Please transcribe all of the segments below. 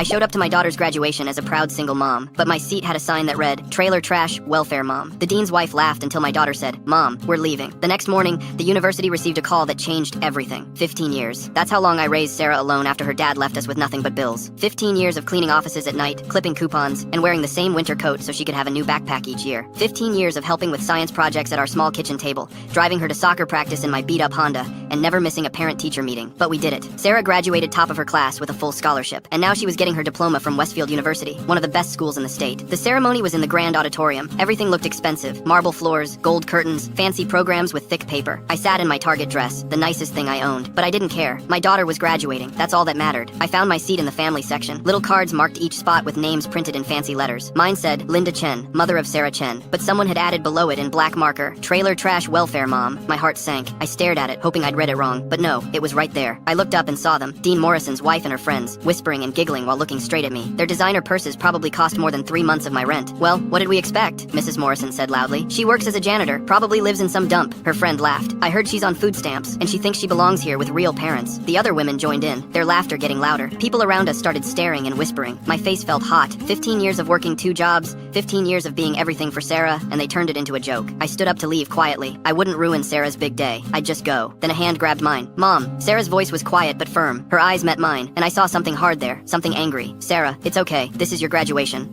I showed up to my daughter's graduation as a proud single mom, but my seat had a sign that read, "Trailer Trash, Welfare Mom." The dean's wife laughed until my daughter said, "Mom, we're leaving." The next morning, the university received a call that changed everything. 15 years. That's how long I raised Sarah alone after her dad left us with nothing but bills. 15 years of cleaning offices at night, clipping coupons, and wearing the same winter coat so she could have a new backpack each year. 15 years of helping with science projects at our small kitchen table, driving her to soccer practice in my beat-up Honda, and never missing a parent-teacher meeting. But we did it. Sarah graduated top of her class with a full scholarship, and now she was getting her diploma from Westfield University, one of the best schools in the state. The ceremony was in the grand auditorium. Everything looked expensive. Marble floors, gold curtains, fancy programs with thick paper. I sat in my Target dress, the nicest thing I owned, but I didn't care. My daughter was graduating. That's all that mattered. I found my seat in the family section. Little cards marked each spot with names printed in fancy letters. Mine said, Linda Chen, mother of Sarah Chen, but someone had added below it in black marker, "Trailer Trash Welfare Mom." My heart sank. I stared at it, hoping I'd read it wrong, but no, it was right there. I looked up and saw them, Dean Morrison's wife and her friends, whispering and giggling while looking straight at me. Their designer purses probably cost more than 3 months of my rent. "Well, what did we expect?" Mrs. Morrison said loudly. "She works as a janitor, probably lives in some dump." Her friend laughed. "I heard she's on food stamps, and she thinks she belongs here with real parents." The other women joined in, their laughter getting louder. People around us started staring and whispering. My face felt hot. 15 years of working 2 jobs, 15 years of being everything for Sarah, and they turned it into a joke. I stood up to leave quietly. I wouldn't ruin Sarah's big day. I'd just go. Then a hand grabbed mine. "Mom." Sarah's voice was quiet but firm. Her eyes met mine, and I saw something hard there, something angry. "Sarah, it's okay. This is your graduation.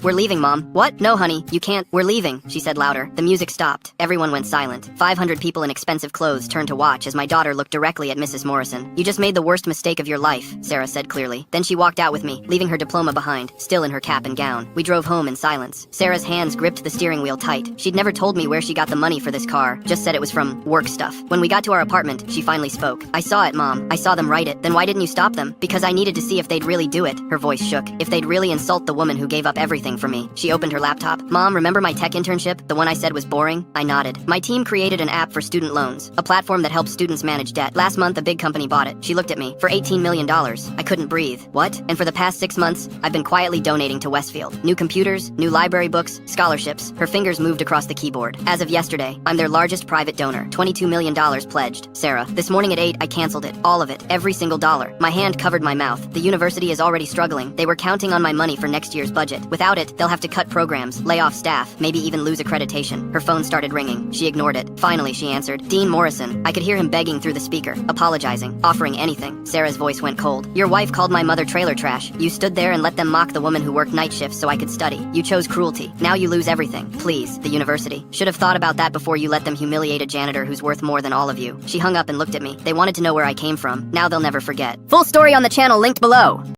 We're leaving, Mom." "What? No, honey, you can't." "We're leaving," she said louder. The music stopped. Everyone went silent. 500 people in expensive clothes turned to watch as my daughter looked directly at Mrs. Morrison. "You just made the worst mistake of your life," Sarah said clearly. Then she walked out with me, leaving her diploma behind, still in her cap and gown. We drove home in silence. Sarah's hands gripped the steering wheel tight. She'd never told me where she got the money for this car, just said it was from work stuff. When we got to our apartment, she finally spoke. "I saw it, Mom. I saw them write it." "Then why didn't you stop them?" "Because I needed to see if they'd really do it." Her voice shook. "If they'd really insult the woman who gave up everything for me." She opened her laptop. "Mom, remember my tech internship? The one I said was boring?" I nodded. "My team created an app for student loans, a platform that helps students manage debt. Last month, a big company bought it." She looked at me. "For $18 million. I couldn't breathe. "What?" "And for the past 6 months, I've been quietly donating to Westfield. New computers, new library books, scholarships." Her fingers moved across the keyboard. "As of yesterday, I'm their largest private donor. $22 million pledged." "Sarah, this morning at 8, I canceled it. All of it. Every single dollar." My hand covered my mouth. "The university is already struggling. They were counting on my money for next year's budget. Without it, they'll have to cut programs, lay off staff, maybe even lose accreditation." Her phone started ringing. She ignored it. Finally, she answered. "Dean Morrison." I could hear him begging through the speaker, apologizing, offering anything. Sarah's voice went cold. "Your wife called my mother trailer trash. You stood there and let them mock the woman who worked night shifts so I could study. You chose cruelty. Now you lose everything. Please, the university. Should have thought about that before you let them humiliate a janitor who's worth more than all of you." She hung up and looked at me. They wanted to know where I came from. Now they'll never forget. Full story on the channel linked below.